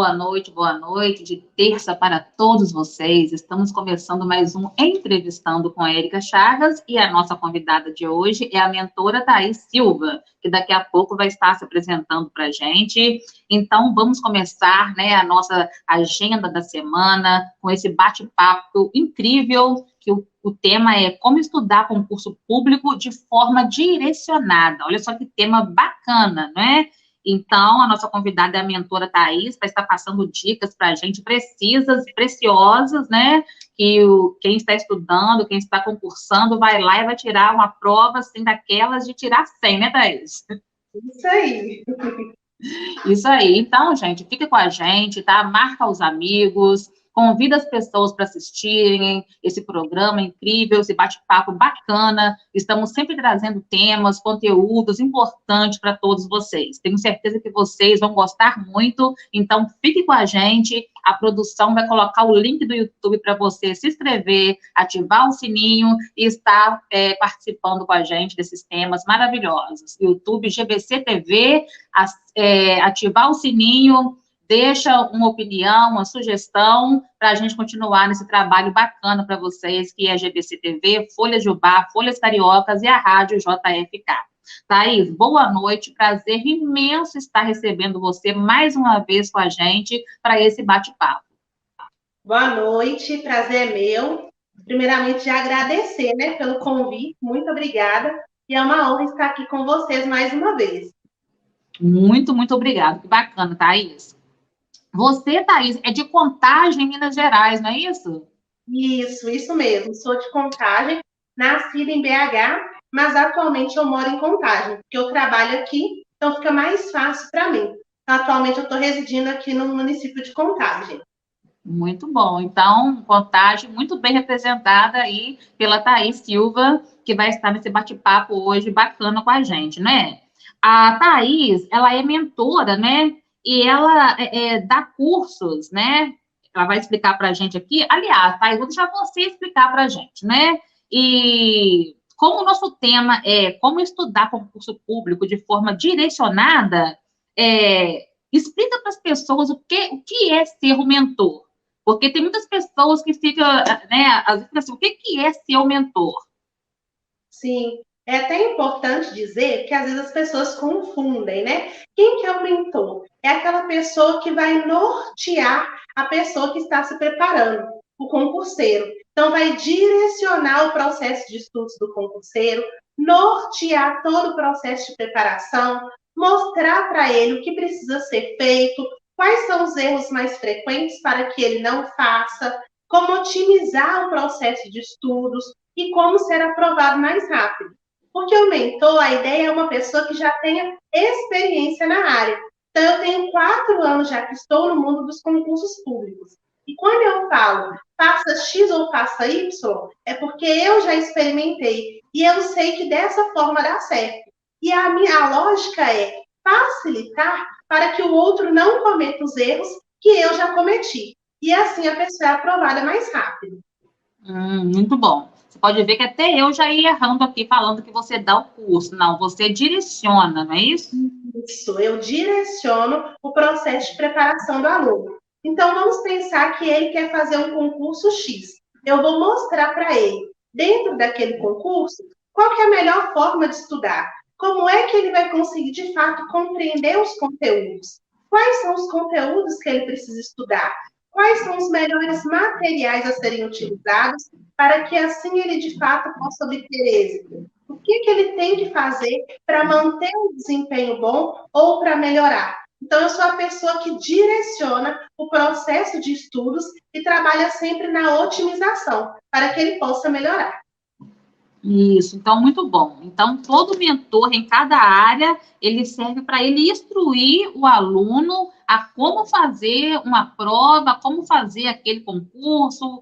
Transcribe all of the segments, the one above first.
boa noite de terça para todos vocês. Estamos começando mais um Entrevistando com a Érica Chagas e a nossa convidada de hoje é a mentora Thaís Silva, que daqui a pouco vai estar se apresentando para a gente. Então, vamos começar, né, a nossa agenda da semana com esse bate-papo incrível, que o tema é como estudar concurso público de forma direcionada. Olha só que tema bacana, não é? Então, a nossa convidada é a mentora Thaís, vai estar passando dicas para a gente precisas e preciosas, né? Que quem está estudando, quem está concursando, vai lá e vai tirar uma prova, assim, daquelas de tirar 100, né, Thaís? Isso aí. Isso aí. Então, gente, fica com a gente, tá? Marca os amigos, convida as pessoas para assistirem esse programa incrível, esse bate-papo bacana. Estamos sempre trazendo temas, conteúdos importantes para todos vocês. Tenho certeza que vocês vão gostar muito, então fique com a gente. A produção vai colocar o link do YouTube para você se inscrever, ativar o sininho e estar participando com a gente desses temas maravilhosos. YouTube, GBC TV, ativar o sininho, deixa uma opinião, uma sugestão, para a gente continuar nesse trabalho bacana para vocês, que é a GBC TV, Folhas de Ubá, Folhas Cariocas e a Rádio JFK. Thaís, boa noite, prazer imenso estar recebendo você mais uma vez com a gente para esse bate-papo. Boa noite, prazer é meu. Primeiramente, já agradecer, né, pelo convite, muito obrigada, e é uma honra estar aqui com vocês mais uma vez. Muito, muito obrigada, que bacana, Thaís. Você, Thaís, é de Contagem, Minas Gerais, não é isso? Isso mesmo. Sou de Contagem, nascida em BH, mas atualmente eu moro em Contagem, porque eu trabalho aqui, então fica mais fácil para mim. Então, atualmente eu estou residindo aqui no município de Contagem. Muito bom. Então, Contagem muito bem representada aí pela Thaís Silva, que vai estar nesse bate-papo hoje bacana com a gente, né? A Thaís, ela é mentora, né? E ela dá cursos, né? Ela vai explicar para a gente aqui. Aliás, Thaís, vou deixar você explicar para a gente, né? E como o nosso tema é como estudar concurso público de forma direcionada, explica para as pessoas o que é ser o mentor. Porque tem muitas pessoas que ficam, né, às vezes assim, o que é ser o mentor? Sim, é até importante dizer que às vezes as pessoas confundem, né? Quem que é o mentor? É aquela pessoa que vai nortear a pessoa que está se preparando, o concurseiro. Então, vai direcionar o processo de estudos do concurseiro, nortear todo o processo de preparação, mostrar para ele o que precisa ser feito, quais são os erros mais frequentes para que ele não faça, como otimizar o processo de estudos, e como ser aprovado mais rápido. Porque o mentor, a ideia é uma pessoa que já tenha experiência na área. Então, eu tenho 4 anos já que estou no mundo dos concursos públicos. E quando eu falo faça X ou faça Y, é porque eu já experimentei e eu sei que dessa forma dá certo. E a lógica é facilitar para que o outro não cometa os erros que eu já cometi. E assim a pessoa é aprovada mais rápido. Muito bom. Você pode ver que até eu já ia errando aqui, falando que você dá o curso. Não, você direciona, não é isso? Isso, eu direciono o processo de preparação do aluno. Então, vamos pensar que ele quer fazer um concurso X. Eu vou mostrar para ele, dentro daquele concurso, qual que é a melhor forma de estudar. Como é que ele vai conseguir, de fato, compreender os conteúdos? Quais são os conteúdos que ele precisa estudar? Quais são os melhores materiais a serem utilizados para que, assim, ele, de fato, possa obter êxito? O que ele tem que fazer para manter um desempenho bom ou para melhorar? Então, eu sou a pessoa que direciona o processo de estudos e trabalha sempre na otimização, para que ele possa melhorar. Isso, então, muito bom. Então, todo mentor em cada área, ele serve para ele instruir o aluno a como fazer uma prova, como fazer aquele concurso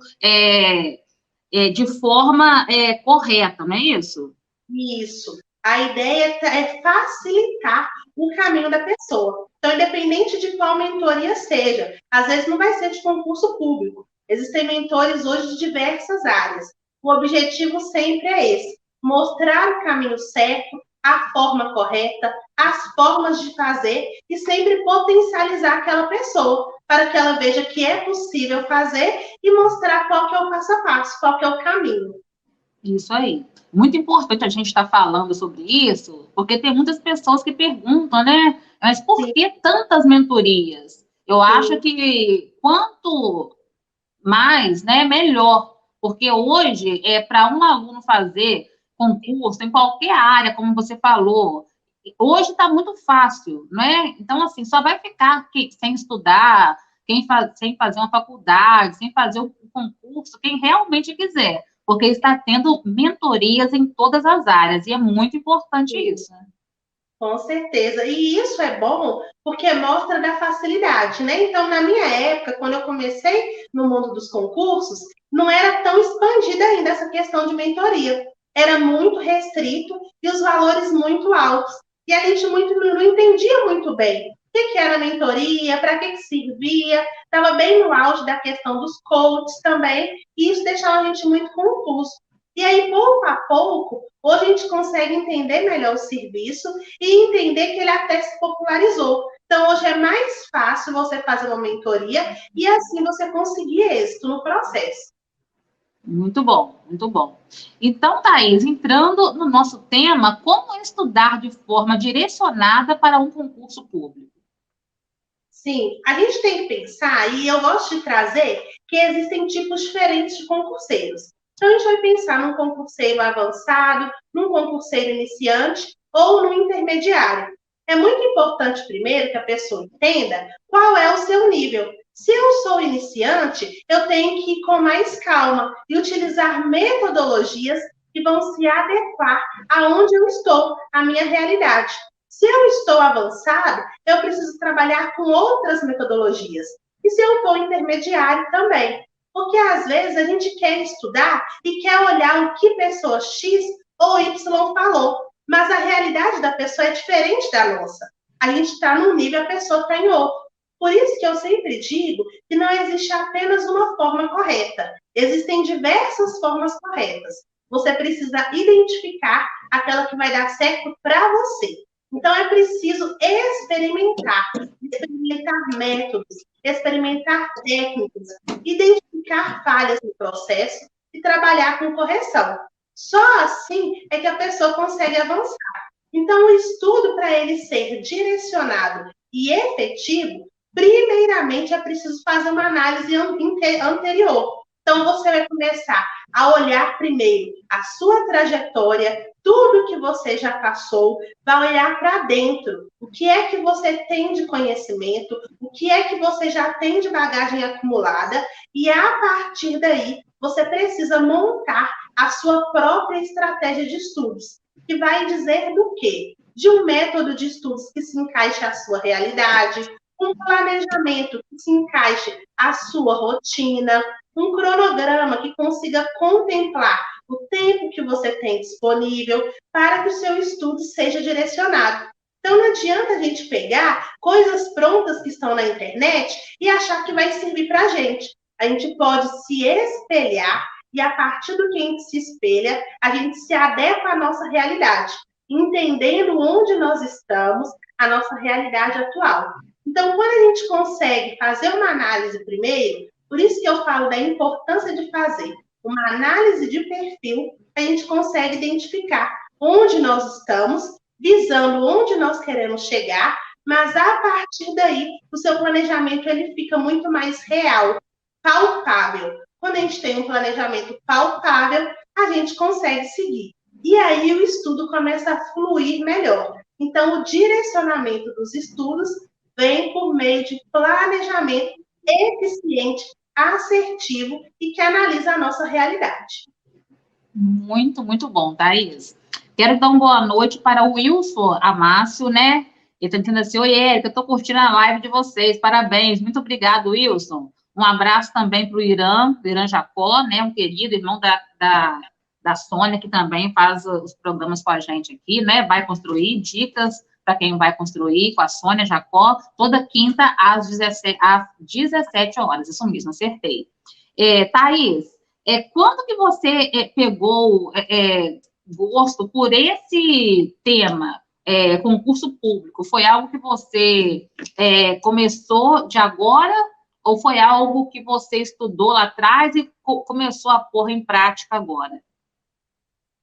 de forma correta, não é isso? Isso. A ideia é facilitar o caminho da pessoa. Então, independente de qual mentoria seja, às vezes não vai ser de concurso público. Existem mentores hoje de diversas áreas. O objetivo sempre é esse: mostrar o caminho certo, a forma correta, as formas de fazer e sempre potencializar aquela pessoa, para que ela veja que é possível fazer e mostrar qual que é o passo a passo, qual que é o caminho. Isso aí. Muito importante a gente estar falando sobre isso, porque tem muitas pessoas que perguntam, né? Mas por Sim, que tantas mentorias? Eu acho sim, que quanto mais, né, melhor. Porque hoje, para um aluno fazer concurso em qualquer área, como você falou, hoje está muito fácil, né? Então, assim, só vai ficar sem estudar, sem fazer uma faculdade, sem fazer o concurso, quem realmente quiser, porque está tendo mentorias em todas as áreas, e é muito importante sim. isso. Com certeza. E isso é bom porque mostra da facilidade, né? Então, na minha época, quando eu comecei no mundo dos concursos, não era tão expandida ainda essa questão de mentoria. Era muito restrito e os valores muito altos. E a gente não entendia muito bem o que era mentoria, para que servia. Estava bem no auge da questão dos coaches também, e isso deixava a gente muito confuso. E aí, pouco a pouco, hoje a gente consegue entender melhor o serviço e entender que ele até se popularizou. Então, hoje é mais fácil você fazer uma mentoria e assim você conseguir êxito no processo. Muito bom, muito bom. Então, Thaís, entrando no nosso tema, como estudar de forma direcionada para um concurso público? Sim, a gente tem que pensar, e eu gosto de trazer, que existem tipos diferentes de concurseiros. Então, a gente vai pensar num concurseiro avançado, num concurseiro iniciante ou no intermediário. É muito importante, primeiro, que a pessoa entenda qual é o seu nível. Se eu sou iniciante, eu tenho que ir com mais calma e utilizar metodologias que vão se adequar aonde eu estou, à minha realidade. Se eu estou avançado, eu preciso trabalhar com outras metodologias. E se eu for intermediário também. Porque às vezes a gente quer estudar e quer olhar o que pessoa X ou Y falou. Mas a realidade da pessoa é diferente da nossa. A gente está num nível, a pessoa está em outro. Por isso que eu sempre digo que não existe apenas uma forma correta. Existem diversas formas corretas. Você precisa identificar aquela que vai dar certo para você. Então, é preciso experimentar métodos, experimentar técnicas, identificar falhas no processo e trabalhar com correção. Só assim é que a pessoa consegue avançar. Então, o estudo, para ele ser direcionado e efetivo, primeiramente é preciso fazer uma análise anterior. Então, você vai começar a olhar primeiro a sua trajetória, tudo que você já passou, vai olhar para dentro. O que é que você tem de conhecimento, o que é que você já tem de bagagem acumulada, e a partir daí você precisa montar a sua própria estratégia de estudos, que vai dizer do quê? De um método de estudos que se encaixe à sua realidade, um planejamento que se encaixe à sua rotina, um cronograma que consiga contemplar o tempo que você tem disponível para que o seu estudo seja direcionado. Então, não adianta a gente pegar coisas prontas que estão na internet e achar que vai servir para a gente. A gente pode se espelhar e, a partir do que a gente se espelha, a gente se adequa à nossa realidade, entendendo onde nós estamos, a nossa realidade atual. Então, quando a gente consegue fazer uma análise primeiro, por isso que eu falo da importância de fazer uma análise de perfil, a gente consegue identificar onde nós estamos, visando onde nós queremos chegar, mas a partir daí, o seu planejamento ele fica muito mais real, palpável. Quando a gente tem um planejamento palpável, a gente consegue seguir. E aí o estudo começa a fluir melhor. Então, o direcionamento dos estudos vem por meio de planejamento eficiente, assertivo e que analisa a nossa realidade. Muito, muito bom, Thaís. Quero dar uma boa noite para o Wilson Amácio, né? Ele está dizendo assim, oi, Érica, eu estou curtindo a live de vocês, parabéns, muito obrigado, Wilson. Um abraço também para o Irã Jacó, né, um querido irmão da Sônia, que também faz os programas com a gente aqui, né, vai construir dicas para quem vai construir com a Sônia Jacó, toda quinta às 17 horas, isso mesmo, acertei. Thaís, quando que você pegou gosto por esse tema, concurso público? Foi algo que você começou de agora Ou foi algo que você estudou lá atrás e começou a pôr em prática agora?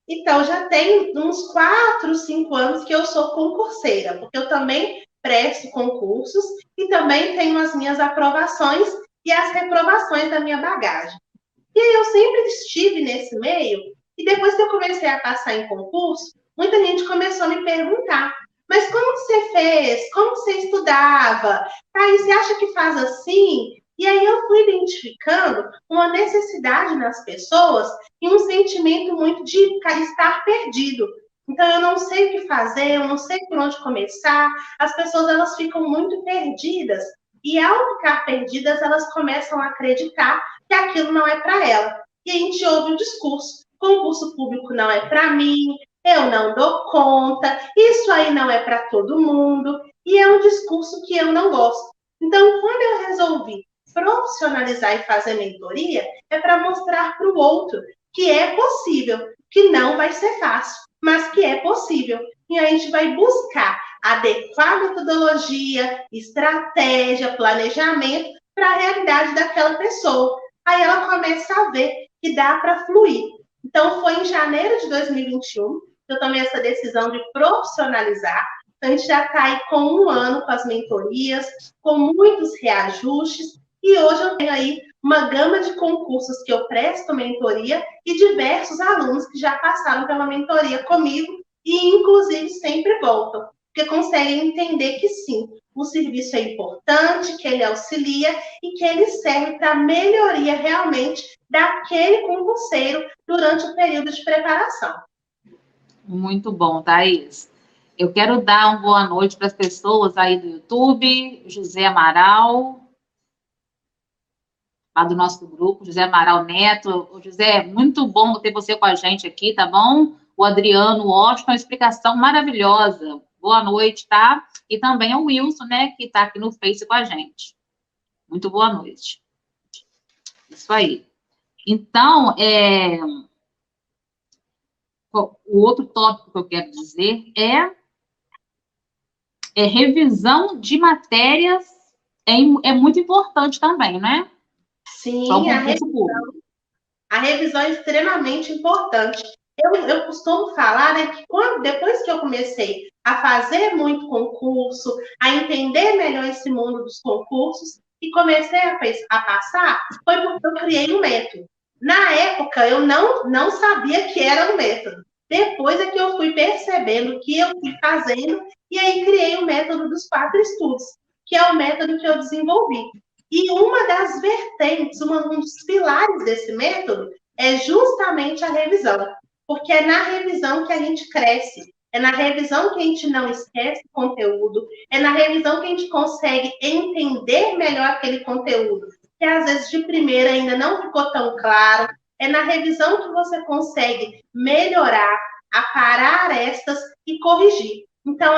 Então, já tem uns 4, 5 anos que eu sou concurseira, porque eu também presto concursos e também tenho as minhas aprovações e as reprovações da minha bagagem. E aí eu sempre estive nesse meio, e depois que eu comecei a passar em concurso, muita gente começou a me perguntar, mas como que você fez? Como que você estudava? Aí você acha que faz assim? E aí eu fui identificando uma necessidade nas pessoas e um sentimento muito de estar perdido. Então eu não sei o que fazer, eu não sei por onde começar. As pessoas elas ficam muito perdidas e ao ficar perdidas elas começam a acreditar que aquilo não é para ela. E a gente ouve o discurso: concurso público não é para mim, eu não dou conta, isso aí não é para todo mundo, e é um discurso que eu não gosto. Então, quando eu resolvi profissionalizar e fazer mentoria, é para mostrar para o outro que é possível, que não vai ser fácil, mas que é possível. E a gente vai buscar adequar metodologia, estratégia, planejamento para a realidade daquela pessoa. Aí ela começa a ver que dá para fluir. Então, foi em janeiro de 2021 que eu tomei essa decisão de profissionalizar. Então, a gente já está aí com 1 ano com as mentorias, com muitos reajustes, e hoje eu tenho aí uma gama de concursos que eu presto mentoria e diversos alunos que já passaram pela mentoria comigo e, inclusive, sempre voltam, porque conseguem entender que sim, o serviço é importante, que ele auxilia e que ele serve para a melhoria realmente daquele concurseiro durante o período de preparação. Muito bom, Thaís. Eu quero dar uma boa noite para as pessoas aí do YouTube, José Amaral, lá do nosso grupo, José Amaral Neto. José, muito bom ter você com a gente aqui, tá bom? O Adriano Washington, uma explicação maravilhosa. Boa noite, tá? E também o Wilson, né, que está aqui no Face com a gente. Muito boa noite. Isso aí. Então, o outro tópico que eu quero dizer é revisão de matérias é muito importante também, né? Sim, a revisão é extremamente importante. Eu costumo falar, né, que depois que eu comecei a fazer muito concurso, a entender melhor esse mundo dos concursos e comecei a passar, foi porque eu criei um método. Na época, eu não sabia que era um método. Depois é que eu fui percebendo que eu fui fazendo e aí criei o método dos 4 estudos, que é o método que eu desenvolvi. E uma das vertentes, um dos pilares desse método é justamente a revisão, porque é na revisão que a gente cresce, é na revisão que a gente não esquece o conteúdo, é na revisão que a gente consegue entender melhor aquele conteúdo, que às vezes de primeira ainda não ficou tão claro, é na revisão que você consegue melhorar, aparar arestas e corrigir. Então,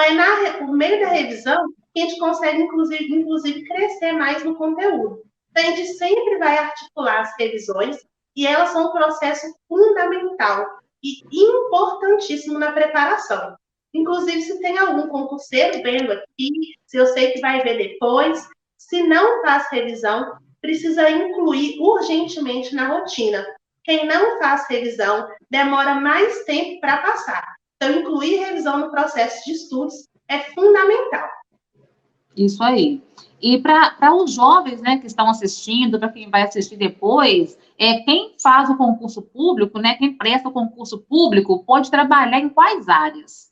por meio da revisão que a gente consegue, inclusive, crescer mais no conteúdo. Então, a gente sempre vai articular as revisões e elas são um processo fundamental e importantíssimo na preparação. Inclusive, se tem algum concurseiro vendo aqui, se eu sei que vai ver depois, se não faz revisão, precisa incluir urgentemente na rotina. Quem não faz revisão demora mais tempo para passar. Então, incluir revisão no processo de estudos é fundamental. Isso aí. E para os jovens, né, que estão assistindo, para quem vai assistir depois, quem faz o concurso público, né, quem presta o concurso público, pode trabalhar em quais áreas?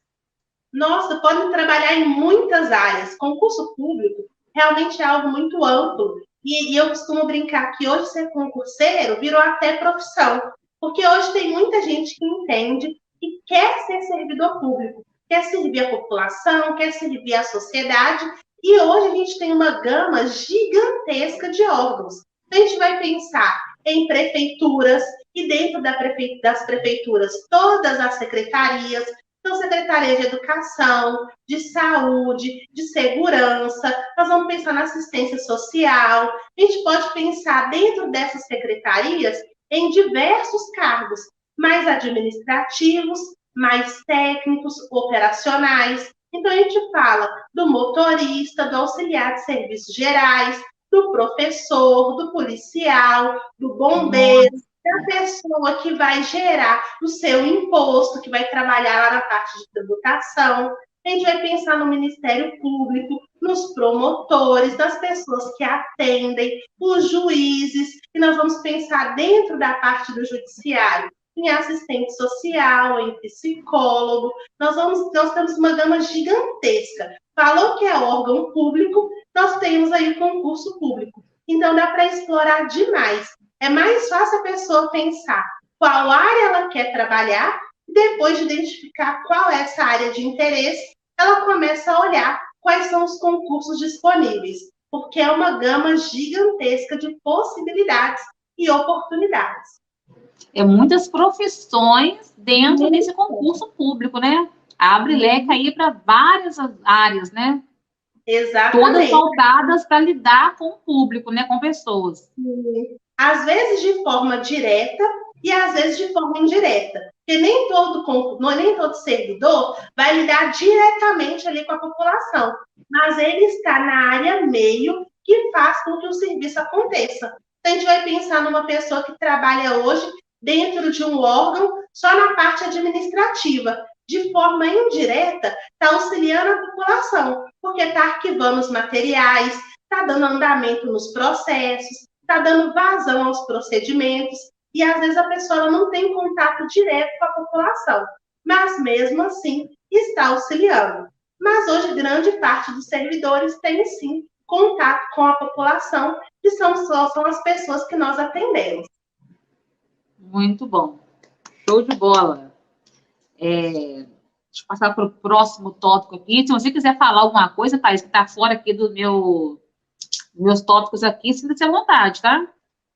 Nossa, pode trabalhar em muitas áreas. Concurso público realmente é algo muito amplo. E eu costumo brincar que hoje ser concurseiro virou até profissão. Porque hoje tem muita gente que entende e quer ser servidor público, quer servir a população, quer servir a sociedade. E hoje a gente tem uma gama gigantesca de órgãos. A gente vai pensar em prefeituras, e dentro das prefeituras, todas as secretarias. Então, Secretaria de Educação, de Saúde, de Segurança, nós vamos pensar na assistência social. A gente pode pensar dentro dessas secretarias em diversos cargos, mais administrativos, mais técnicos, operacionais. Então, a gente fala do motorista, do auxiliar de serviços gerais, do professor, do policial, do bombeiro, da pessoa que vai gerar o seu imposto, que vai trabalhar lá na parte de tributação. A gente vai pensar no Ministério Público, nos promotores, nas pessoas que atendem, os juízes, e nós vamos pensar dentro da parte do judiciário, em assistente social, em psicólogo. Nós temos uma gama gigantesca. Falou que é órgão público, nós temos aí o concurso público. Então, dá para explorar demais. É mais fácil a pessoa pensar qual área ela quer trabalhar, e depois de identificar qual é essa área de interesse, ela começa a olhar quais são os concursos disponíveis, porque é uma gama gigantesca de possibilidades e oportunidades. É muitas profissões dentro desse concurso público, né? Abre leque aí para várias áreas, né? Exatamente. Todas voltadas para lidar com o público, né? Com pessoas. Às vezes de forma direta e às vezes de forma indireta. Porque nem todo servidor vai lidar diretamente ali com a população, mas ele está na área meio que faz com que o serviço aconteça. Então, a gente vai pensar numa pessoa que trabalha hoje dentro de um órgão só na parte administrativa. De forma indireta, está auxiliando a população, porque está arquivando os materiais, está dando andamento nos processos, está dando vazão aos procedimentos, e às vezes a pessoa não tem contato direto com a população, mas mesmo assim está auxiliando. Mas hoje grande parte dos servidores tem sim contato com a população, que são as pessoas que nós atendemos. Muito bom. Show de bola. Deixa eu passar para o próximo tópico aqui. Se você quiser falar alguma coisa, Thaís, que está fora aqui dos meus tópicos aqui, sinta-se à vontade, tá?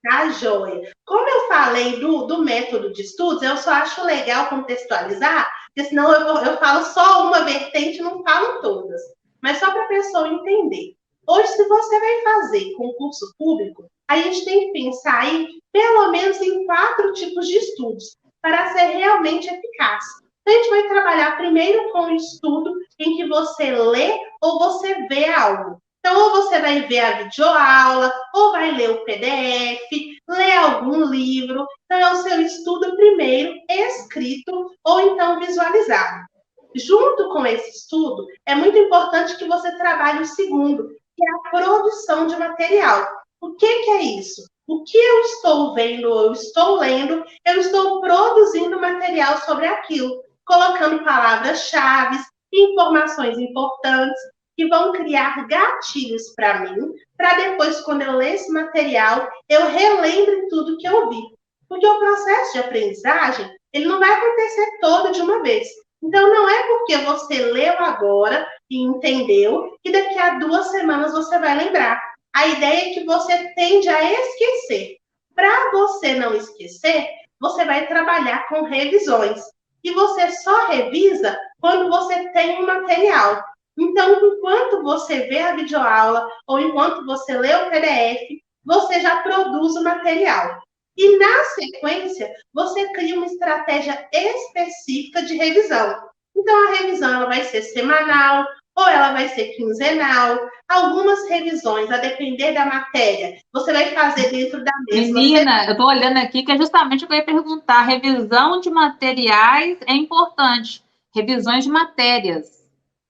Tá, joia. Como eu falei do método de estudos, eu só acho legal contextualizar, porque senão eu falo só uma vertente e não falo todas. Mas só para a pessoa entender. Hoje, se você vai fazer concurso público, a gente tem que pensar aí, pelo menos, em 4 tipos de estudos, para ser realmente eficaz. Então, a gente vai trabalhar primeiro com o estudo em que você lê ou você vê algo. Então, ou você vai ver a videoaula, ou vai ler o PDF, ler algum livro. Então, é o seu estudo primeiro escrito ou então visualizado. Junto com esse estudo, é muito importante que você trabalhe o segundo, que é a produção de material. O que é isso? O que eu estou vendo, eu estou lendo, eu estou produzindo material sobre aquilo, colocando palavras-chave, informações importantes, que vão criar gatilhos para mim, para depois, quando eu ler esse material, eu relembre tudo que eu vi. Porque o processo de aprendizagem, ele não vai acontecer todo de uma vez. Então, não é porque você leu agora e entendeu, que daqui a 2 semanas você vai lembrar. A ideia é que você tende a esquecer. Para você não esquecer, você vai trabalhar com revisões. E você só revisa quando você tem um material. Então, enquanto você vê a videoaula ou enquanto você lê o PDF, você já produz o material. E, na sequência, você cria uma estratégia específica de revisão. Então, a revisão ela vai ser semanal ou ela vai ser quinzenal. Algumas revisões, a depender da matéria, você vai fazer dentro da mesma Menina, eu estou olhando aqui que é justamente o que eu ia perguntar. Revisão de materiais é importante. Revisões de matérias.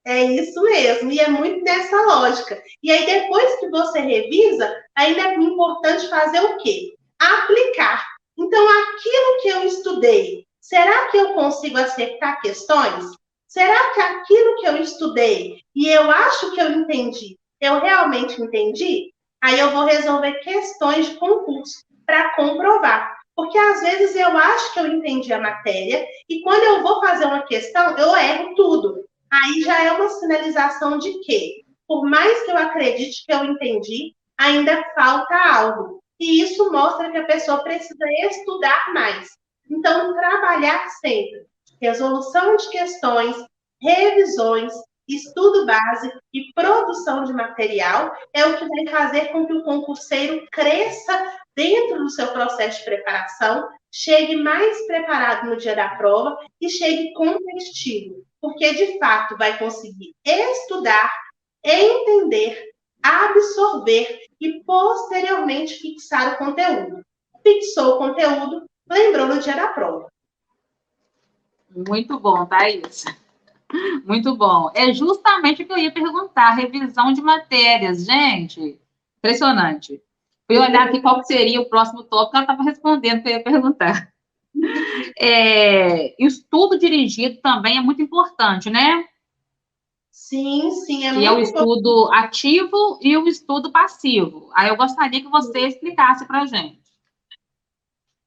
É isso mesmo, e é muito nessa lógica. E aí, depois que você revisa, ainda é importante fazer o quê? Aplicar. Então, aquilo que eu estudei, será que eu consigo acertar questões? Será que aquilo que eu estudei e eu acho que eu entendi, eu realmente entendi? Aí eu vou resolver questões de concurso para comprovar. Porque às vezes eu acho que eu entendi a matéria e quando eu vou fazer uma questão, eu erro tudo. Aí já é uma sinalização de que, por mais que eu acredite que eu entendi, ainda falta algo. E isso mostra que a pessoa precisa estudar mais. Então, trabalhar sempre. Resolução de questões, revisões, estudo base e produção de material é o que vai fazer com que o concurseiro cresça dentro do seu processo de preparação, chegue mais preparado no dia da prova e chegue competitivo, porque de fato vai conseguir estudar, entender, absorver e posteriormente fixar o conteúdo. Fixou o conteúdo, lembrou no dia da prova. Muito bom, Thaís. Muito bom. É justamente o que eu ia perguntar, revisão de matérias. Gente, impressionante. Fui olhar aqui qual seria o próximo tópico, ela estava respondendo o que eu ia perguntar. Estudo dirigido também é muito importante, né? Sim, sim, é Que é o muito importante. estudo ativo e o estudo passivo. Aí eu gostaria que você explicasse para a gente.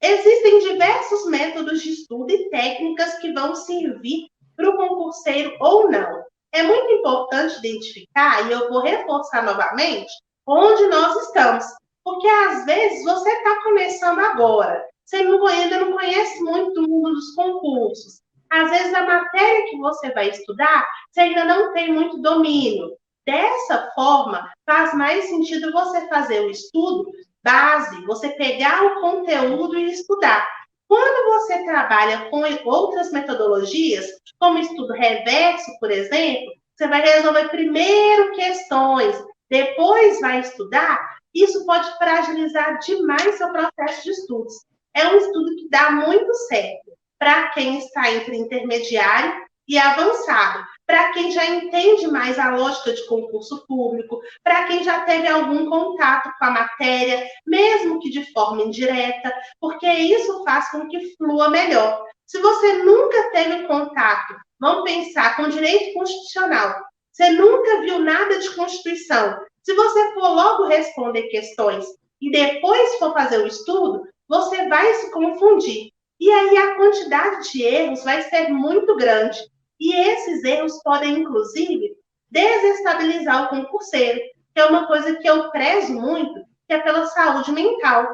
Existem diversos métodos de estudo e técnicas que vão servir para o concurseiro ou não. É muito importante identificar, e eu vou reforçar novamente, onde nós estamos. Porque às vezes você está começando agora, você ainda não conhece muito o mundo dos concursos. Às vezes a matéria que você vai estudar, você ainda não tem muito domínio. Dessa forma, faz mais sentido você fazer o estudo base, você pegar o conteúdo e estudar. Quando você trabalha com outras metodologias, como estudo reverso, por exemplo, você vai resolver primeiro questões, depois vai estudar, isso pode fragilizar demais seu processo de estudos. É um estudo que dá muito certo para quem está entre intermediário e avançado, para quem já entende mais a lógica de concurso público, para quem já teve algum contato com a matéria, mesmo que de forma indireta, porque isso faz com que flua melhor. Se você nunca teve contato, vamos pensar com direito constitucional, você nunca viu nada de Constituição, se você for logo responder questões e depois for fazer o estudo, você vai se confundir. E aí a quantidade de erros vai ser muito grande. E esses erros podem, inclusive, desestabilizar o concurseiro, que é uma coisa que eu prezo muito, que é pela saúde mental.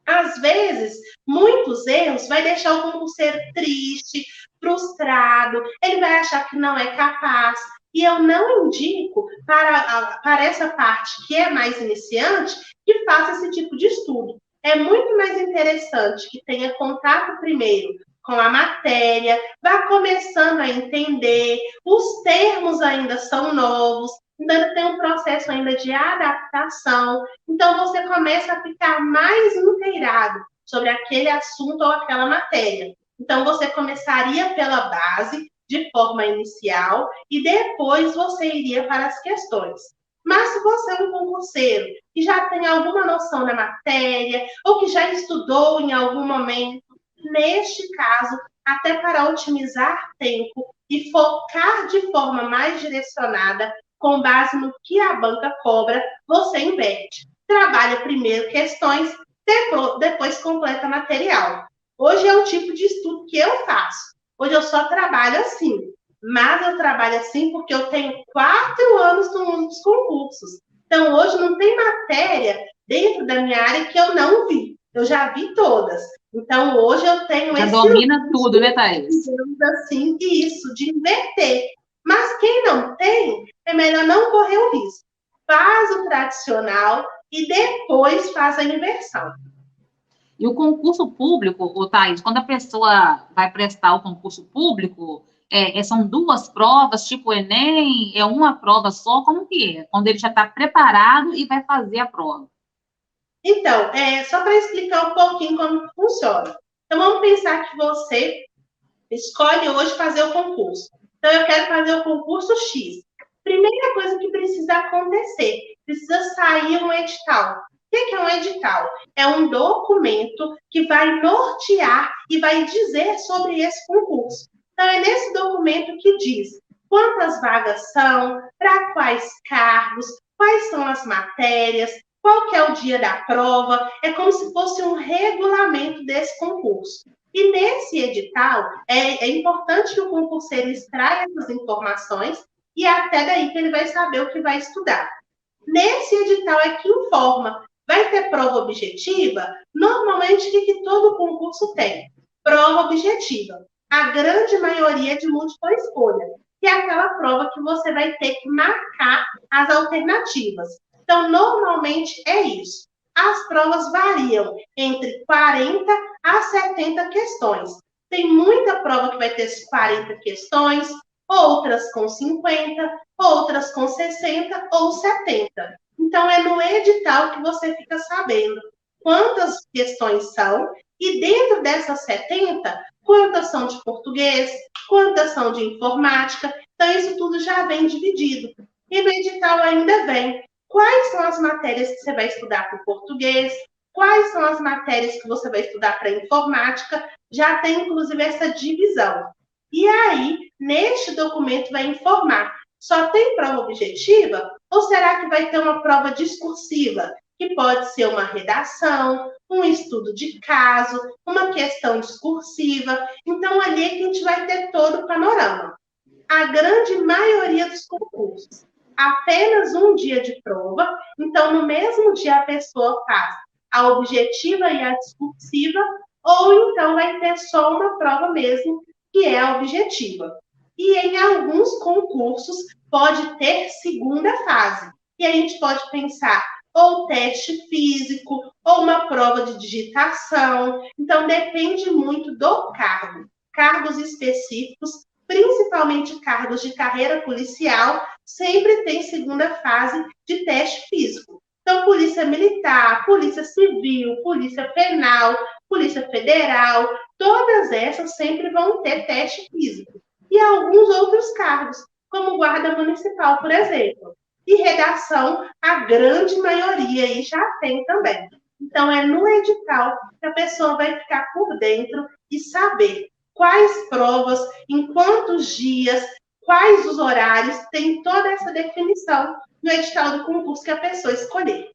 Às vezes, muitos erros vai deixar o concurseiro triste, frustrado, ele vai achar que não é capaz. E eu não indico para essa parte que é mais iniciante que faça esse tipo de estudo. É muito mais interessante que tenha contato primeiro com a matéria, vá começando a entender, os termos ainda são novos, ainda tem um processo ainda de adaptação, então você começa a ficar mais inteirado sobre aquele assunto ou aquela matéria. Então você começaria pela base, de forma inicial, e depois você iria para as questões. Mas se você é um concurseiro que já tem alguma noção da matéria, ou que já estudou em algum momento, neste caso, até para otimizar tempo e focar de forma mais direcionada, com base no que a banca cobra, você inverte. Trabalha primeiro questões, depois completa material. Hoje é o tipo de estudo que eu faço. Hoje eu só trabalho assim. Mas eu trabalho assim porque eu tenho 4 anos no mundo dos concursos. Então, hoje não tem matéria dentro da minha área que eu não vi. Eu já vi todas. Então, hoje eu tenho já esse... domina tudo, né, Thaís? Assim, isso, de inverter. Mas quem não tem, é melhor não correr o risco. Faz o tradicional e depois faz a inversão. E o concurso público, o Thaís, quando a pessoa vai prestar o concurso público, são 2 provas, tipo Enem, é uma prova só, como que é? Quando ele já está preparado e vai fazer a prova. Então, só para explicar um pouquinho como funciona. Então, vamos pensar que você escolhe hoje fazer o concurso. Então, eu quero fazer o concurso X. Primeira coisa que precisa acontecer, precisa sair um edital. O que é um edital? É um documento que vai nortear e vai dizer sobre esse concurso. Então, é nesse documento que diz quantas vagas são, para quais cargos, quais são as matérias, qual que é o dia da prova. É como se fosse um regulamento desse concurso. E nesse edital, é importante que o concurseiro extraia essas informações e até daí que ele vai saber o que vai estudar. Nesse edital é que informa. Vai ter prova objetiva? Normalmente, o que todo concurso tem? Prova objetiva. A grande maioria é de múltipla escolha, que é aquela prova que você vai ter que marcar as alternativas. Então, normalmente é isso. As provas variam entre 40 a 70 questões. Tem muita prova que vai ter 40 questões, outras com 50, outras com 60 ou 70. Então, é no edital que você fica sabendo quantas questões são, e dentro dessas 70, quantas são de português, quantas são de informática. Então, isso tudo já vem dividido. E no edital ainda vem quais são as matérias que você vai estudar para o português, quais são as matérias que você vai estudar para informática, já tem, inclusive, essa divisão. E aí, neste documento vai informar, só tem prova objetiva ou será que vai ter uma prova discursiva, que pode ser uma redação, um estudo de caso, uma questão discursiva? Então, ali é que a gente vai ter todo o panorama. A grande maioria dos concursos, apenas um dia de prova, então, no mesmo dia a pessoa faz a objetiva e a discursiva, ou então vai ter só uma prova mesmo, que é a objetiva. E em alguns concursos pode ter segunda fase. E a gente pode pensar ou teste físico, ou uma prova de digitação. Então, depende muito do cargo. Cargos específicos, principalmente cargos de carreira policial, sempre tem segunda fase de teste físico. Então, polícia militar, polícia civil, polícia penal, polícia federal, todas essas sempre vão ter teste físico. E alguns outros cargos, como guarda municipal, por exemplo. E redação, a grande maioria aí já tem também. Então, é no edital que a pessoa vai ficar por dentro e saber quais provas, em quantos dias, quais os horários, tem toda essa definição no edital do concurso que a pessoa escolher.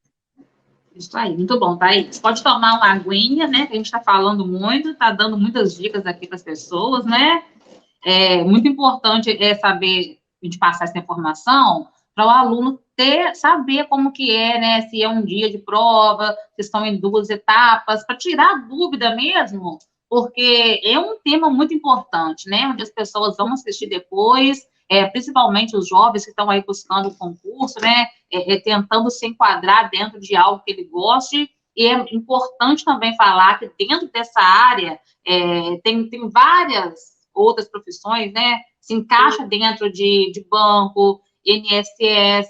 Isso aí, muito bom, Thaís. Pode tomar uma aguinha, né? Que a gente está falando muito, está dando muitas dicas aqui para as pessoas, né? É muito importante saber, a gente passar essa informação para o aluno saber como que é, né? Se é um dia de prova, se estão em 2 etapas, para tirar a dúvida mesmo, porque é um tema muito importante, né? Onde as pessoas vão assistir depois, principalmente os jovens que estão aí buscando o concurso, né? Tentando se enquadrar dentro de algo que ele goste. E é importante também falar que dentro dessa área tem várias outras profissões, né? Se encaixa dentro de banco, INSS,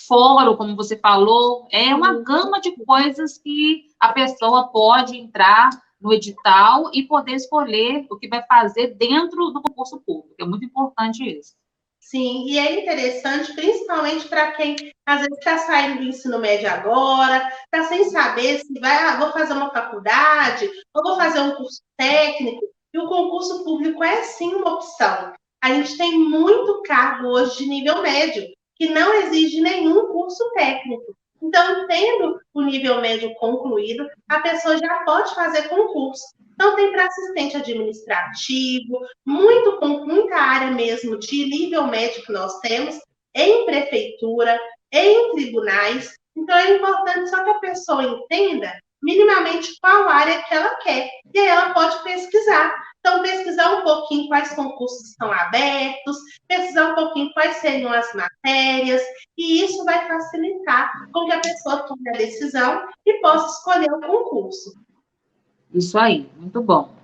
fórum, como você falou, é uma gama de coisas que a pessoa pode entrar no edital e poder escolher o que vai fazer dentro do concurso público. É muito importante isso. Sim, e é interessante, principalmente para quem às vezes está saindo do ensino médio agora, está sem saber se vou fazer uma faculdade, ou vou fazer um curso técnico, e o concurso público é sim uma opção. A gente tem muito cargo hoje de nível médio, que não exige nenhum curso técnico. Então, tendo o nível médio concluído, a pessoa já pode fazer concurso. Então, tem para assistente administrativo, muita área mesmo de nível médio que nós temos, em prefeitura, em tribunais. Então, é importante só que a pessoa entenda minimamente qual área que ela quer. E aí ela pode pesquisar. Então, pesquisar um pouquinho quais concursos estão abertos, pesquisar um pouquinho quais seriam as matérias, e isso vai facilitar com que a pessoa tome a decisão e possa escolher o concurso. Isso aí, muito bom.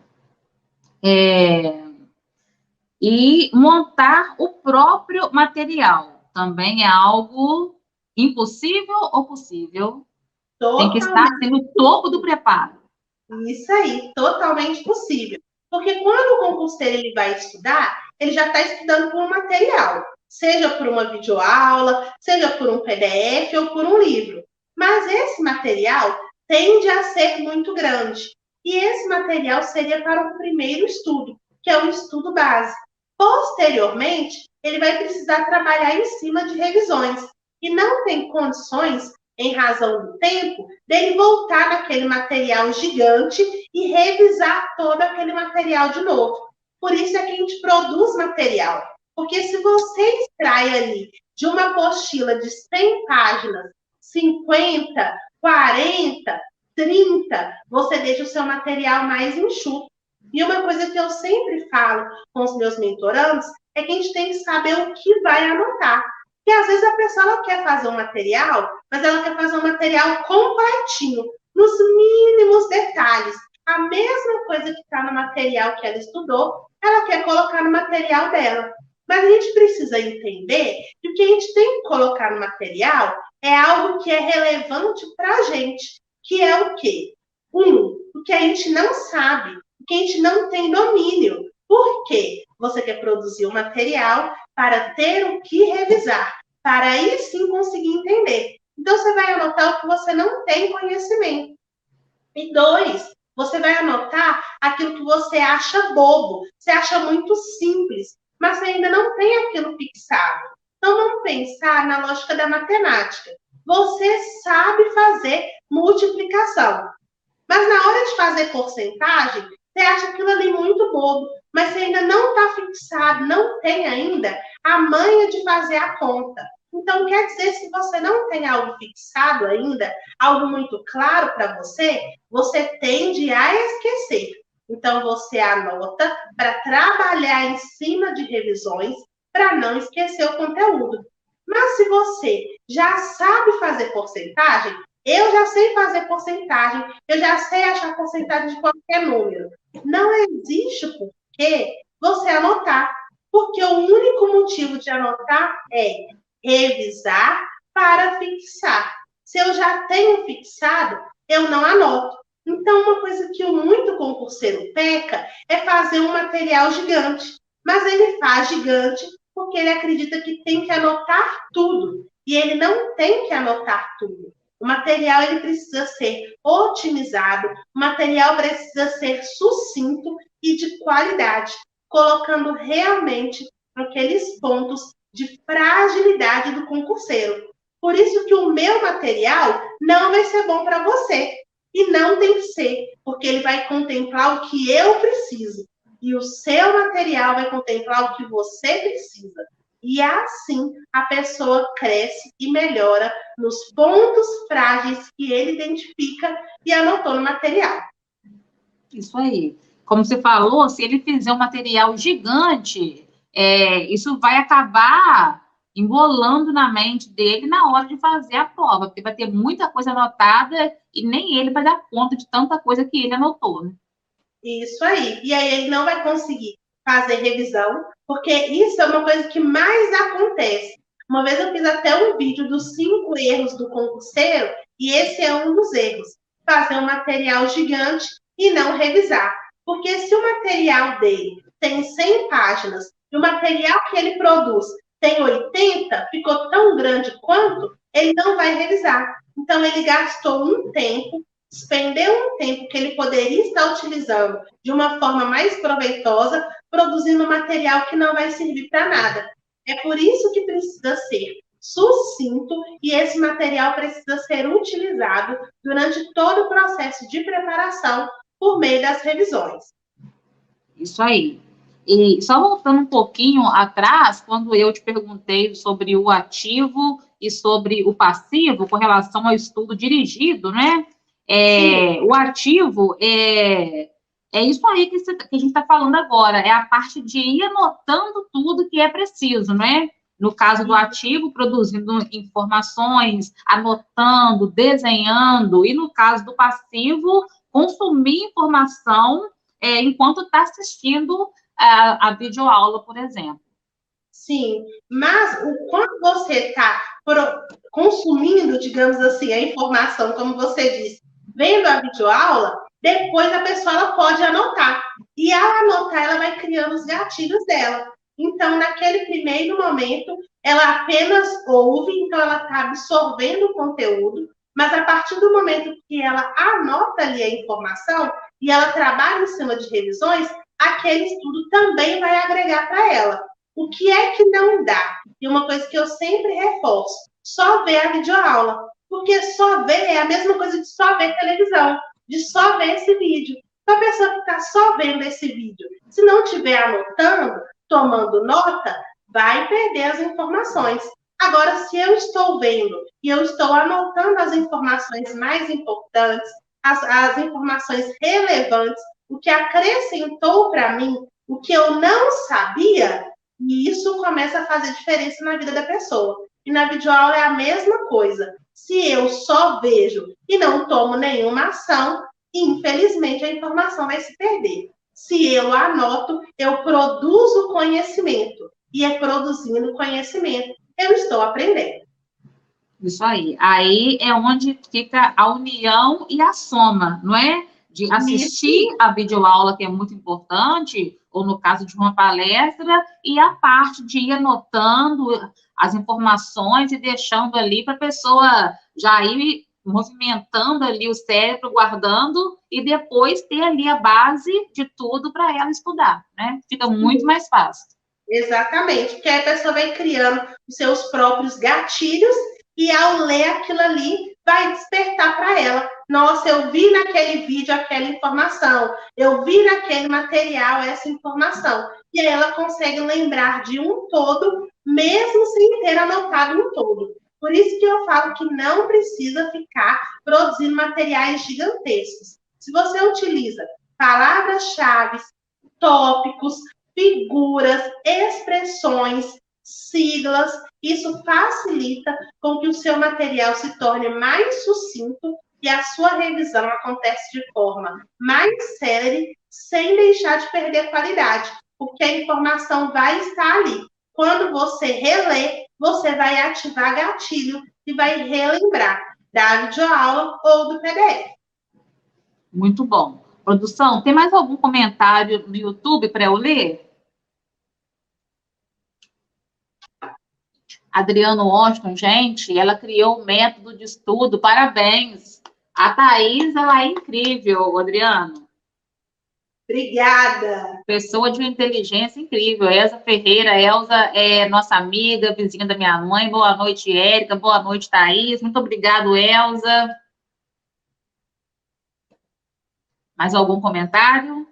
E montar o próprio material também é algo impossível ou possível? Tem que estar no topo do preparo. Isso aí, totalmente possível. Porque quando o concurseiro ele vai estudar, ele já está estudando por um material, seja por uma videoaula, seja por um PDF ou por um livro. Mas esse material tende a ser muito grande. E esse material seria para o primeiro estudo, que é o estudo base. Posteriormente, ele vai precisar trabalhar em cima de revisões. E não tem condições, em razão do tempo, dele voltar naquele material gigante e revisar todo aquele material de novo. Por isso é que a gente produz material. Porque se você extrai ali de uma apostila de 100 páginas, 50, 40, 30, você deixa o seu material mais enxuto. E uma coisa que eu sempre falo com os meus mentorandos é que a gente tem que saber o que vai anotar. Porque às vezes a pessoa ela quer fazer um material, mas ela quer fazer um material completinho, nos mínimos detalhes. A mesma coisa que está no material que ela estudou, ela quer colocar no material dela. Mas a gente precisa entender que o que a gente tem que colocar no material é algo que é relevante para a gente, que é o quê? O que a gente não sabe, o que a gente não tem domínio. Por quê? Você quer produzir o material para ter o que revisar, para aí sim conseguir entender. Então, você vai anotar o que você não tem conhecimento. E 2, você vai anotar aquilo que você acha bobo, você acha muito simples, mas você ainda não tem aquilo fixado. Então, vamos pensar na lógica da matemática. Você sabe fazer multiplicação, mas na hora de fazer porcentagem, você acha aquilo ali muito bobo, mas você ainda não está fixado, não tem ainda a manha de fazer a conta. Então, quer dizer, se você não tem algo fixado ainda, algo muito claro para você, você tende a esquecer. Então, você anota para trabalhar em cima de revisões, para não esquecer o conteúdo. Mas se você já sabe fazer porcentagem, eu já sei fazer porcentagem, eu já sei achar porcentagem de qualquer número. Não existe por que você anotar, porque o único motivo de anotar é revisar para fixar. Se eu já tenho fixado, eu não anoto. Então, uma coisa que muito concurseiro peca é fazer um material gigante. Mas ele faz gigante porque ele acredita que tem que anotar tudo. E ele não tem que anotar tudo. O material ele precisa ser otimizado, o material precisa ser sucinto e de qualidade, colocando realmente aqueles pontos de fragilidade do concurseiro. Por isso que o meu material não vai ser bom para você. E não tem que ser, porque ele vai contemplar o que eu preciso. E o seu material vai contemplar o que você precisa. E assim a pessoa cresce e melhora nos pontos frágeis que ele identifica e anotou no material. Isso aí. Como você falou, se ele fizer um material gigante, isso vai acabar embolando na mente dele na hora de fazer a prova, porque vai ter muita coisa anotada e nem ele vai dar conta de tanta coisa que ele anotou, né? Isso aí. E aí ele não vai conseguir fazer revisão, porque isso é uma coisa que mais acontece. Uma vez eu fiz até um vídeo dos 5 erros do concurseiro, e esse é um dos erros. Fazer um material gigante e não revisar. Porque se o material dele tem 100 páginas e o material que ele produz tem 80, ficou tão grande quanto, ele não vai revisar. Então, ele gastou um tempo, despendeu um tempo que ele poderia estar utilizando de uma forma mais proveitosa, produzindo material que não vai servir para nada. É por isso que precisa ser sucinto e esse material precisa ser utilizado durante todo o processo de preparação por meio das revisões. Isso aí. E só voltando um pouquinho atrás, quando eu te perguntei sobre o ativo e sobre o passivo, com relação ao estudo dirigido, né? O ativo é isso aí que a gente está falando agora, é a parte de ir anotando tudo que é preciso, né? No caso do ativo, produzindo informações, anotando, desenhando, e no caso do passivo, consumir informação enquanto está assistindo a videoaula, por exemplo. Sim, mas quando você está consumindo, digamos assim, a informação, como você disse, vendo a videoaula, depois a pessoa ela pode anotar. E ao anotar, ela vai criando os gatilhos dela. Então, naquele primeiro momento, ela apenas ouve, então ela está absorvendo o conteúdo, mas a partir do momento que ela anota ali a informação e ela trabalha em cima de revisões, aquele estudo também vai agregar para ela. O que é que não dá? E uma coisa que eu sempre reforço, só ver a videoaula. Porque só ver é a mesma coisa de só ver televisão, de só ver esse vídeo. Então, a pessoa que está só vendo esse vídeo, se não estiver anotando, tomando nota, vai perder as informações. Agora, se eu estou vendo e eu estou anotando as informações mais importantes, as informações relevantes, o que acrescentou para mim, o que eu não sabia, e isso começa a fazer diferença na vida da pessoa. E na videoaula é a mesma coisa. Se eu só vejo e não tomo nenhuma ação, infelizmente a informação vai se perder. Se eu anoto, eu produzo conhecimento. e é produzindo conhecimento. Eu estou aprendendo. Isso aí. Aí é onde fica a união e a soma, não é? De assistir a videoaula, que é muito importante, ou no caso de uma palestra, e a parte de ir anotando as informações e deixando ali para a pessoa já ir movimentando ali o cérebro, guardando, e depois ter ali a base de tudo para ela estudar, né? Fica muito mais fácil. Exatamente, porque aí a pessoa vai criando os seus próprios gatilhos e ao ler aquilo ali, vai despertar para ela. Nossa, eu vi naquele vídeo aquela informação, eu vi naquele material essa informação. E aí ela consegue lembrar de um todo, mesmo sem ter anotado um todo. Por isso que eu falo que não precisa ficar produzindo materiais gigantescos. Se você utiliza palavras-chave, tópicos, figuras, expressões, siglas, isso facilita com que o seu material se torne mais sucinto e a sua revisão acontece de forma mais célere, sem deixar de perder qualidade, porque a informação vai estar ali. Quando você relê, você vai ativar gatilho e vai relembrar da videoaula ou do PDF. Muito bom. Produção, tem mais algum comentário no YouTube para eu ler? Adriano Washington, gente, ela criou um método de estudo, parabéns. A Thaís, ela é incrível, Adriano. Obrigada. Pessoa de uma inteligência incrível. Elza Ferreira, Elza é nossa amiga, vizinha da minha mãe. Boa noite, Érica. Boa noite, Thaís. Muito obrigado, Elza. Mais algum comentário?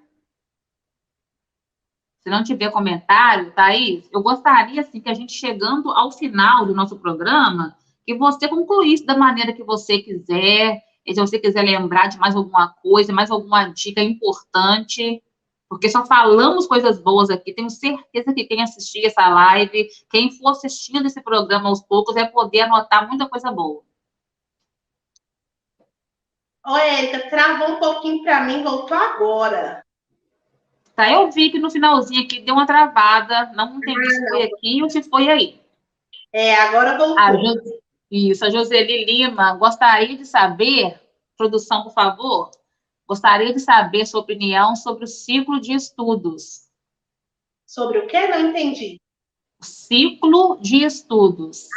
Se não tiver comentário, Thaís, eu gostaria, assim, que a gente, chegando ao final do nosso programa, que você concluísse da maneira que você quiser, e se você quiser lembrar de mais alguma coisa, mais alguma dica importante, porque só falamos coisas boas aqui, tenho certeza que quem assistir essa live, quem for assistindo esse programa aos poucos, vai poder anotar muita coisa boa. Oi, Érica, travou um pouquinho para mim, voltou agora. Tá, eu vi que no finalzinho aqui deu uma travada, não entendi se foi aqui ou se foi aí. Agora voltou. Isso, a Joseli Lima, gostaria de saber, produção, por favor, gostaria de saber sua opinião sobre o ciclo de estudos. Sobre o quê? Não entendi. Ciclo de estudos.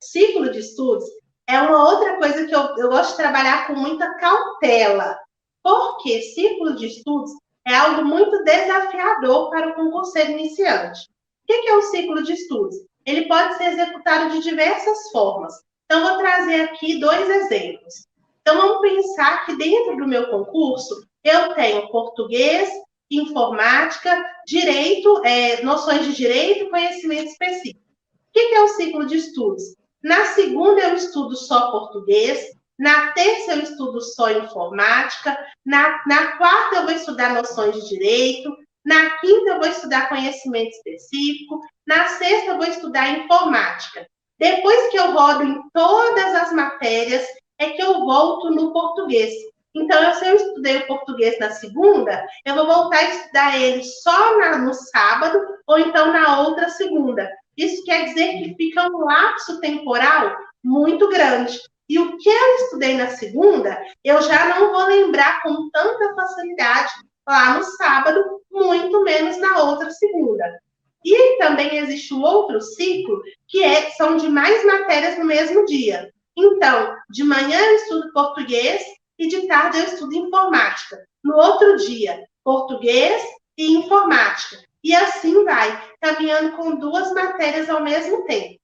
Ciclo de estudos é uma outra coisa que eu gosto de trabalhar com muita cautela, porque ciclo de estudos é algo muito desafiador para o concurseiro iniciante. O que é um ciclo de estudos? Ele pode ser executado de diversas formas. Então, vou trazer aqui 2 exemplos. Então, vamos pensar que dentro do meu concurso, eu tenho português, informática, direito, noções de direito, conhecimento específico. O que é um ciclo de estudos? Na segunda, eu estudo só português. Na terça, eu estudo só informática. Na quarta, eu vou estudar noções de direito. Na quinta, eu vou estudar conhecimento específico. Na sexta, eu vou estudar informática. Depois que eu rodo em todas as matérias, é que eu volto no português. Então, se eu estudei o português na segunda, eu vou voltar a estudar ele só no sábado ou então na outra segunda. Isso quer dizer que fica um lapso temporal muito grande. E o que eu estudei na segunda, eu já não vou lembrar com tanta facilidade lá no sábado, muito menos na outra segunda. E também existe um outro ciclo, que são de mais matérias no mesmo dia. Então, de manhã eu estudo português e de tarde eu estudo informática. No outro dia, português e informática. E assim vai, caminhando com 2 matérias ao mesmo tempo.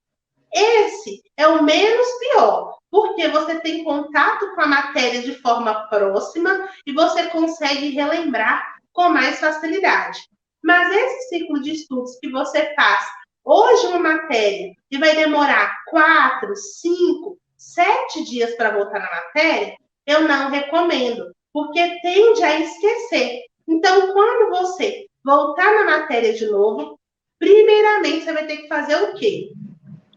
Esse é o menos pior, porque você tem contato com a matéria de forma próxima e você consegue relembrar com mais facilidade. Mas esse ciclo de estudos que você faz hoje uma matéria e vai demorar 4, 5, 7 dias para voltar na matéria, eu não recomendo, porque tende a esquecer. Então, quando você voltar na matéria de novo, primeiramente você vai ter que fazer o quê?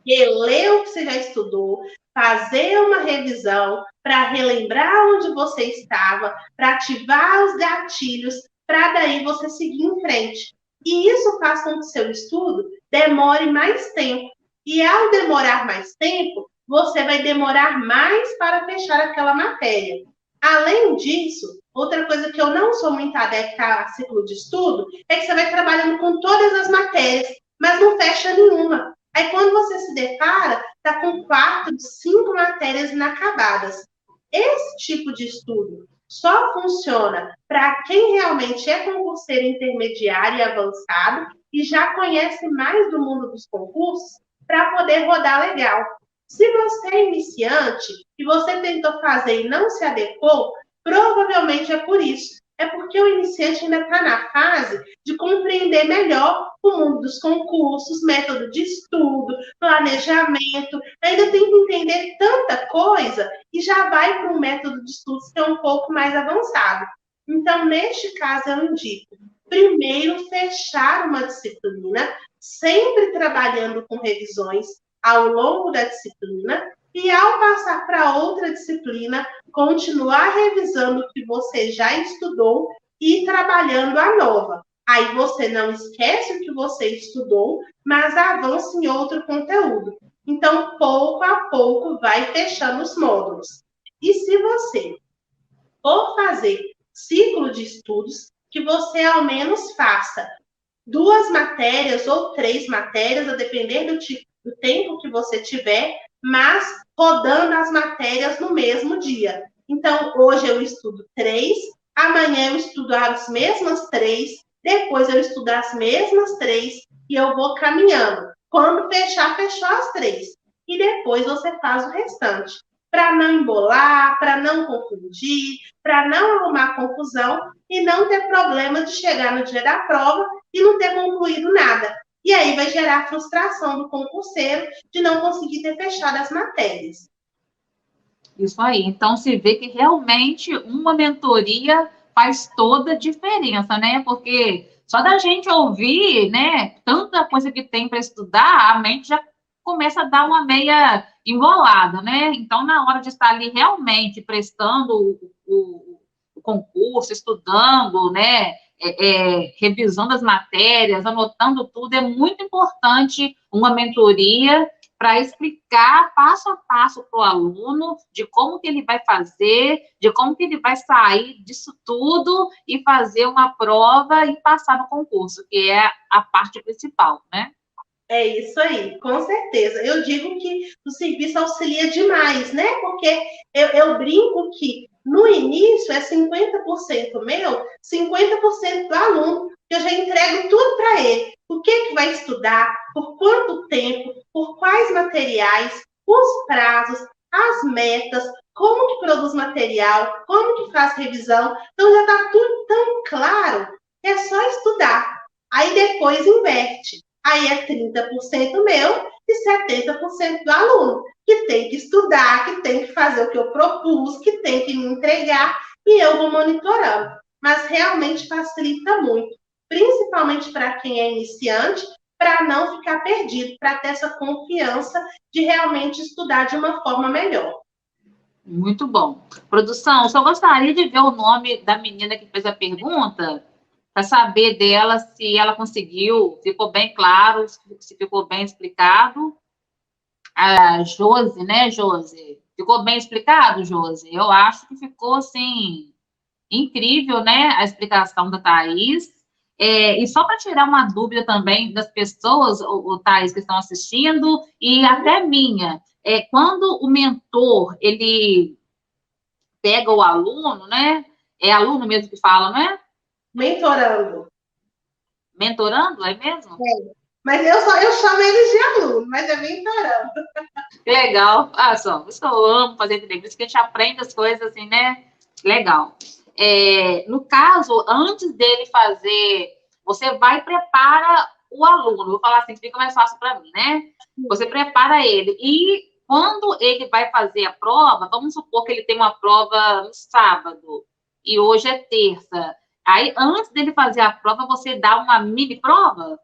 Reler o que você já estudou, fazer uma revisão para relembrar onde você estava, para ativar os gatilhos, para daí você seguir em frente. E isso faz com que o seu estudo demore mais tempo. E ao demorar mais tempo, você vai demorar mais para fechar aquela matéria. Além disso, outra coisa que eu não sou muito adepta a ciclo de estudo é que você vai trabalhando com todas as matérias, mas não fecha nenhuma. Aí, quando você se depara, está com 4, 5 matérias inacabadas. Esse tipo de estudo só funciona para quem realmente é concurseiro intermediário e avançado e já conhece mais do mundo dos concursos para poder rodar legal. Se você é iniciante e você tentou fazer e não se adequou, provavelmente é por isso. É porque o iniciante ainda está na fase de compreender melhor o mundo dos concursos, método de estudo, planejamento. Ainda tem que entender tanta coisa e já vai para um método de estudos que é um pouco mais avançado. Então, neste caso, eu indico primeiro fechar uma disciplina, sempre trabalhando com revisões ao longo da disciplina, e ao passar para outra disciplina, continuar revisando o que você já estudou e trabalhando a nova. Aí você não esquece o que você estudou, mas avança em outro conteúdo. Então, pouco a pouco, vai fechando os módulos. E se você for fazer ciclo de estudos, que você ao menos faça 2 matérias ou 3 matérias, a depender do tempo que você tiver, mas rodando as matérias no mesmo dia. Então, hoje eu estudo 3, amanhã eu estudo as mesmas 3, depois eu estudo as mesmas 3 e eu vou caminhando. Quando fechar, fechou as 3. E depois você faz o restante. Para não embolar, para não confundir, para não arrumar confusão e não ter problema de chegar no dia da prova e não ter concluído nada. E aí vai gerar frustração do concurseiro de não conseguir ter fechado as matérias. Isso aí. Então, se vê que realmente uma mentoria faz toda a diferença, né? Porque só da gente ouvir, né, tanta coisa que tem para estudar, a mente já começa a dar uma meia embolada, né? Então, na hora de estar ali realmente prestando o concurso, estudando, né, revisando as matérias, anotando tudo, é muito importante uma mentoria para explicar passo a passo para o aluno de como que ele vai fazer, de como que ele vai sair disso tudo e fazer uma prova e passar no concurso, que é a parte principal, né? É isso aí, com certeza. Eu digo que o serviço auxilia demais, né? Porque eu brinco que no início é 50% meu, 50% do aluno, que eu já entrego tudo para ele. O que vai estudar, por quanto tempo, por quais materiais, os prazos, as metas, como que produz material, como que faz revisão. Então já está tudo tão claro que é só estudar. Aí depois inverte. Aí é 30% meu e 70% do aluno, que tem que estudar, que tem que fazer o que eu propus, que tem que me entregar, e eu vou monitorando. Mas realmente facilita muito, principalmente para quem é iniciante, para não ficar perdido, para ter essa confiança de realmente estudar de uma forma melhor. Muito bom. Produção, só gostaria de ver o nome da menina que fez a pergunta, para saber dela se ela conseguiu, ficou bem claro, se ficou bem explicado. A Josi, né, Josi? Ficou bem explicado, Josi? Eu acho que ficou, assim, incrível, né, a explicação da Thaís. E só para tirar uma dúvida também das pessoas, o Thaís, que estão assistindo, e até minha, quando o mentor, ele pega o aluno, né, é aluno mesmo que fala, não é? Mentorando. Mentorando, é mesmo? É. Mas eu chamo eles de aluno, mas é mentorando. Legal. Ah, só, isso eu amo fazer entrevista, que a gente aprende as coisas assim, né? Legal. No caso, antes dele fazer, você vai e prepara o aluno. Vou falar assim, que fica mais fácil para mim, né? Você prepara ele. E quando ele vai fazer a prova, vamos supor que ele tem uma prova no sábado, e hoje é terça. Aí, antes dele fazer a prova, você dá uma mini prova?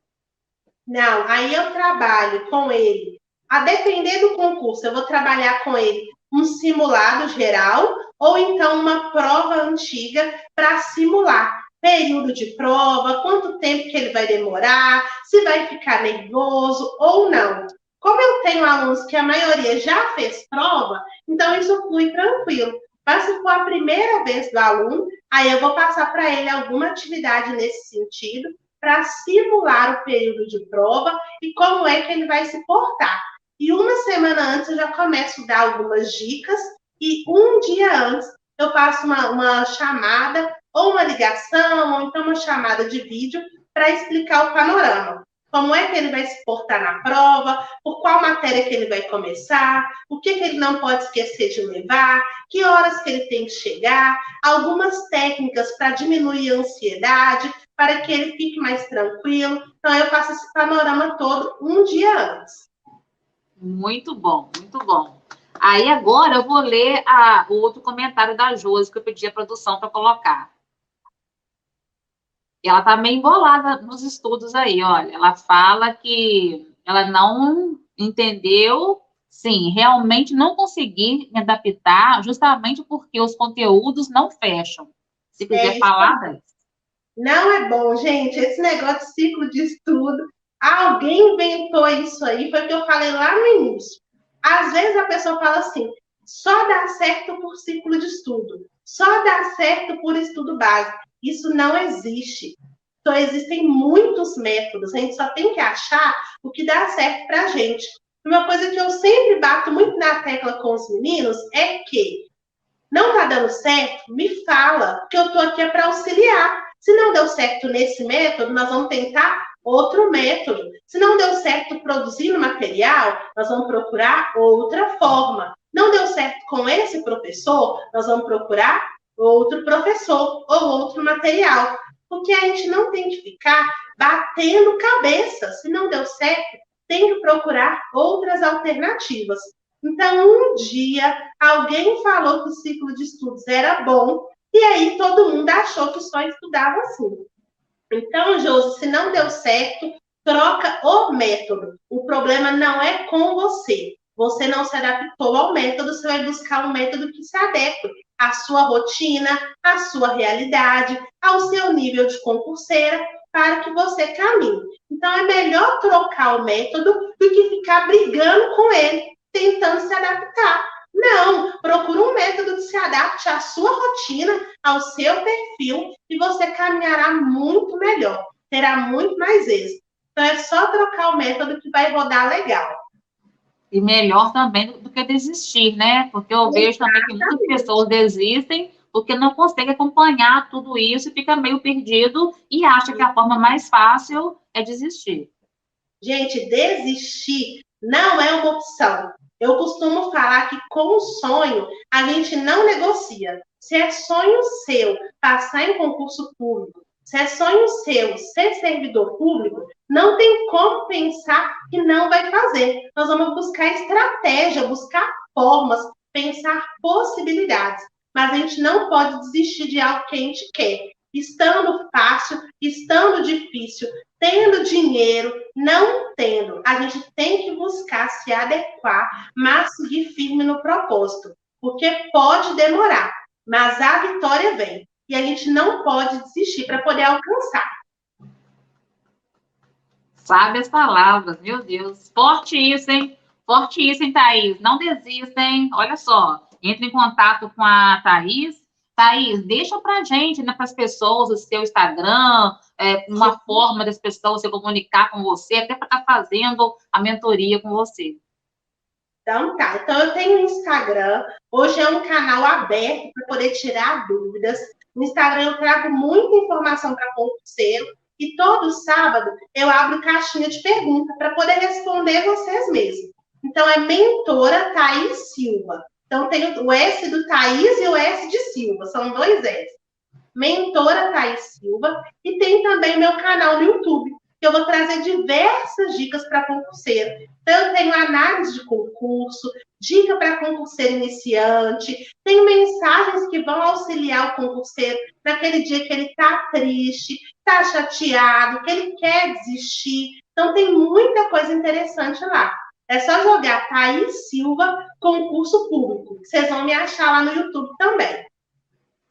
Não, aí eu trabalho com ele. A depender do concurso, eu vou trabalhar com ele um simulado geral ou então uma prova antiga para simular, período de prova, quanto tempo que ele vai demorar, se vai ficar nervoso ou não. Como eu tenho alunos que a maioria já fez prova, então isso flui tranquilo. Mas se for a primeira vez do aluno, aí eu vou passar para ele alguma atividade nesse sentido, para simular o período de prova e como é que ele vai se portar. E uma semana antes eu já começo a dar algumas dicas e um dia antes eu faço uma chamada ou uma ligação ou então uma chamada de vídeo para explicar o panorama. Como é que ele vai se portar na prova, por qual matéria que ele vai começar, o que ele não pode esquecer de levar, que horas que ele tem que chegar, algumas técnicas para diminuir a ansiedade, para que ele fique mais tranquilo. Então, eu faço esse panorama todo um dia antes. Muito bom, muito bom. Aí, agora, eu vou ler o outro comentário da Josi, que eu pedi a produção para colocar. Ela está meio embolada nos estudos aí, olha. Ela fala que ela não entendeu, sim, realmente não consegui me adaptar, justamente porque os conteúdos não fecham. Se quiser falar, Dani. Não é bom, gente. Esse negócio de ciclo de estudo, alguém inventou isso aí, foi o que eu falei lá no início. Às vezes a pessoa fala assim, só dá certo por ciclo de estudo, só dá certo por estudo básico. Isso não existe. Então, existem muitos métodos, a gente só tem que achar o que dá certo para a gente. Uma coisa que eu sempre bato muito na tecla com os meninos é que não está dando certo, me fala, porque eu estou aqui para auxiliar. Se não deu certo nesse método, nós vamos tentar outro método. Se não deu certo produzindo material, nós vamos procurar outra forma. Não deu certo com esse professor, nós vamos procurar outro professor ou outro material. Porque a gente não tem que ficar batendo cabeça. Se não deu certo, tem que procurar outras alternativas. Então, um dia, alguém falou que o ciclo de estudos era bom, e aí todo mundo achou que só estudava assim. Então, Josi, se não deu certo, troca o método. O problema não é com você. Você não se adaptou ao método, você vai buscar um método que se adeque à sua rotina, à sua realidade, ao seu nível de concurseira, para que você caminhe. Então, é melhor trocar o método do que ficar brigando com ele, tentando se adaptar. Não, procura um método que se adapte à sua rotina, ao seu perfil, e você caminhará muito melhor, terá muito mais êxito. Então, é só trocar o método que vai rodar legal. E melhor também do que desistir, né? Porque eu vejo também que muitas pessoas desistem porque não conseguem acompanhar tudo isso e fica meio perdido e acha que a forma mais fácil é desistir. Gente, desistir não é uma opção. Eu costumo falar que com o sonho a gente não negocia. Se é sonho seu passar em concurso público, se é sonho seu ser servidor público, não tem como pensar que não vai fazer. Nós vamos buscar estratégia, buscar formas, pensar possibilidades. Mas a gente não pode desistir de algo que a gente quer. Estando fácil, estando difícil, tendo dinheiro, não tendo. A gente tem que buscar se adequar, mas seguir firme no propósito. Porque pode demorar, mas a vitória vem. E a gente não pode desistir para poder alcançar. Sabe as palavras, meu Deus. Forte isso, hein? Forte isso, hein, Thaís? Não desista, hein? Olha só, entre em contato com a Thaís. Thaís, deixa pra gente, né, para as pessoas, o seu Instagram, uma forma das pessoas se comunicar com você, até para estar fazendo a mentoria com você. Então tá, então eu tenho um Instagram, hoje é um canal aberto para poder tirar dúvidas. No Instagram eu trago muita informação para concurseiro e todo sábado eu abro caixinha de pergunta para poder responder vocês mesmos. Então é mentora Thaís Silva. Então tem o S do Thaís e o S de Silva, são 2 S. Mentora Thaís Silva, e tem também meu canal no YouTube, que eu vou trazer diversas dicas para concurseiro. Então, eu tenho análise de concurso, dica para concurseiro iniciante, tenho mensagens que vão auxiliar o concurseiro naquele dia que ele está triste, está chateado, que ele quer desistir. Então, tem muita coisa interessante lá. É só jogar Thaís Silva Concurso Público. Vocês vão me achar lá no YouTube também.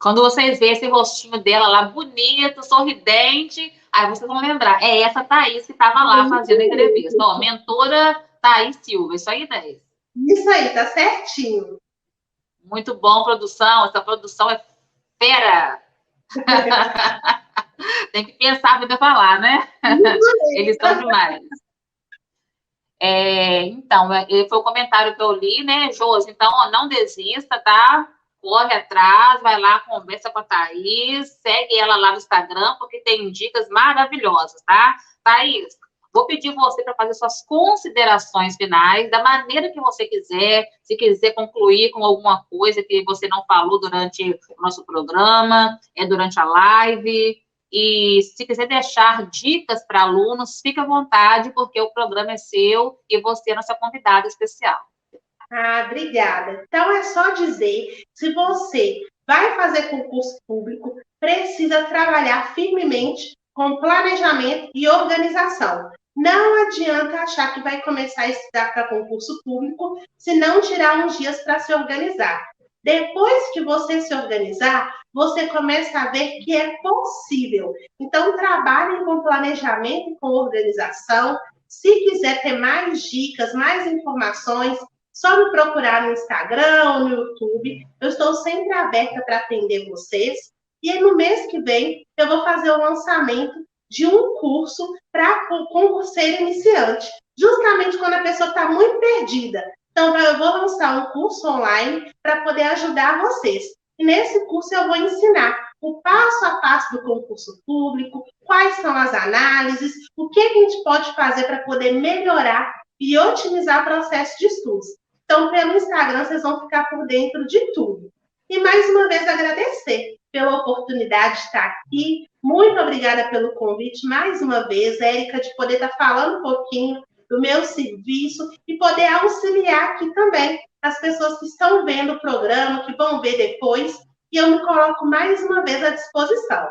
Quando vocês verem esse rostinho dela lá, bonito, sorridente, aí vocês vão lembrar. É essa Thaís que estava lá fazendo a entrevista. Ó, mentora Thaís Silva, isso aí, Thaís. Isso aí, tá certinho. Muito bom, produção. Essa produção é fera. Tem que pensar para falar, né? Eles são demais. Então, foi o comentário que eu li, né, Josi? Então, ó, não desista, tá? Corre atrás, vai lá, conversa com a Thaís, segue ela lá no Instagram, porque tem dicas maravilhosas, tá? Thaís, vou pedir você para fazer suas considerações finais, da maneira que você quiser, se quiser concluir com alguma coisa que você não falou durante o nosso programa, durante a live. E se quiser deixar dicas para alunos, fique à vontade, porque o programa é seu e você é nossa convidada especial. Ah, obrigada. Então é só dizer, se você vai fazer concurso público, precisa trabalhar firmemente com planejamento e organização. Não adianta achar que vai começar a estudar para concurso público se não tirar uns dias para se organizar. Depois que você se organizar, você começa a ver que é possível. Então, trabalhem com planejamento e com organização. Se quiser ter mais dicas, mais informações, só me procurar no Instagram ou no YouTube. Eu estou sempre aberta para atender vocês. E aí, no mês que vem, eu vou fazer o lançamento de um curso para concurseiro iniciante, justamente quando a pessoa está muito perdida. Então, eu vou lançar um curso online para poder ajudar vocês. E nesse curso eu vou ensinar o passo a passo do concurso público, quais são as análises, o que a gente pode fazer para poder melhorar e otimizar o processo de estudos. Então, pelo Instagram, vocês vão ficar por dentro de tudo. E mais uma vez agradecer pela oportunidade de estar aqui. Muito obrigada pelo convite mais uma vez, Érica, de poder estar falando um pouquinho do meu serviço e poder auxiliar aqui também as pessoas que estão vendo o programa, que vão ver depois. E eu me coloco mais uma vez à disposição.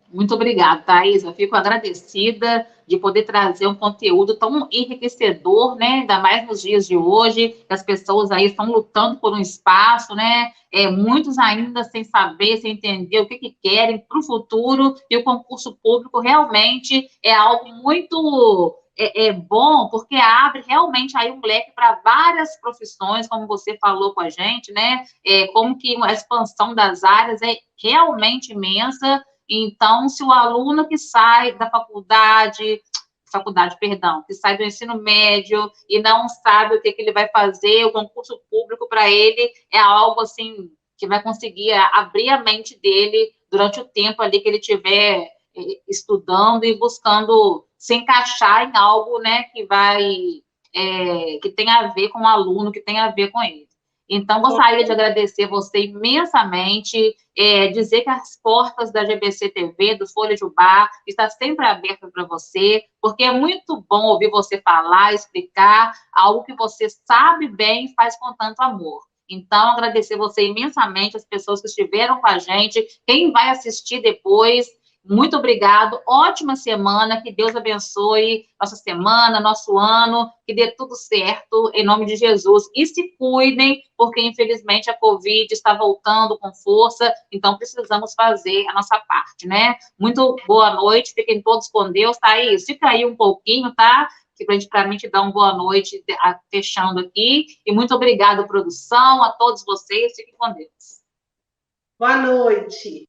Muito obrigada, Thaís. Eu fico agradecida de poder trazer um conteúdo tão enriquecedor, né? Ainda mais nos dias de hoje, que as pessoas aí estão lutando por um espaço, né? Muitos ainda sem saber, sem entender o que querem para o futuro, e o concurso público realmente é algo muito bom, porque abre realmente aí um leque para várias profissões, como você falou com a gente, né? Como que a expansão das áreas é realmente imensa. Então, se o aluno que sai da perdão, que sai do ensino médio e não sabe o que ele vai fazer, o concurso público para ele é algo assim que vai conseguir abrir a mente dele durante o tempo ali que ele estiver estudando e buscando se encaixar em algo, né, que tem a ver com o aluno, que tem a ver com ele. Então, gostaria de agradecer você imensamente, dizer que as portas da GBC TV, do Folha de Ubá, está sempre aberta para você, porque é muito bom ouvir você falar, explicar algo que você sabe bem e faz com tanto amor. Então, agradecer você imensamente, as pessoas que estiveram com a gente, quem vai assistir depois, muito obrigado, ótima semana, que Deus abençoe nossa semana, nosso ano, que dê tudo certo, em nome de Jesus. E se cuidem, porque infelizmente a Covid está voltando com força, então precisamos fazer a nossa parte, né? Muito boa noite, fiquem todos com Deus, Thaís, fica aí um pouquinho, tá? Para mim te dar uma boa noite, fechando aqui, e muito obrigado, produção, a todos vocês, fiquem com Deus. Boa noite.